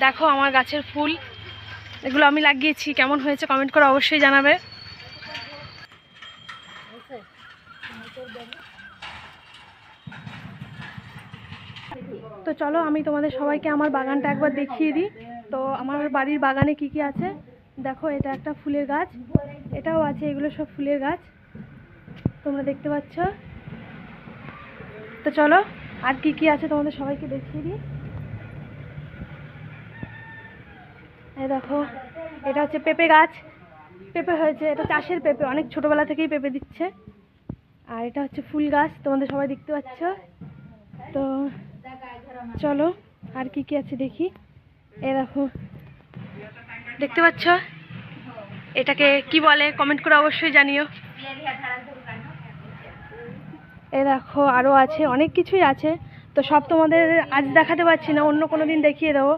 দেখো আমার গাছের ফুল, এগুলো আমি লাগিয়েছি। কেমন হয়েছে কমেন্ট করে অবশ্যই জানাবে। তো চলো আমি তোমাদের সবাইকে আমার বাগানটা একবার দেখিয়ে দিই। তো আমার বাড়ির বাগানে কি কি আছে দেখো। এটা একটা ফুলের গাছ, এটাও আছে, এগুলো সব ফুলের গাছ তোমরা দেখতে পাচ্ছ। তো চলো আর কি কি আছে তোমাদের সবাইকে দেখিয়ে দিই। এই দেখো, এটা হচ্ছে পেঁপে গাছ, পেঁপে হয়েছে, এটা চাষের পেঁপে, অনেক ছোটোবেলা থেকেই পেঁপে দিচ্ছে। আর এটা হচ্ছে ফুল গাছ, তোমাদের সবাই দেখতে পাচ্ছ। তো চলো আর কি কি আছে দেখি। এই দেখো, দেখতে পাচ্ছ, এটাকে কি বলে কমেন্ট করে অবশ্যই জানিও। এই দেখো আরও আছে, অনেক কিছুই আছে। তো সব তোমাদের আজ দেখাতে পারছি না, অন্য কোনো দিন দেখিয়ে দেবো।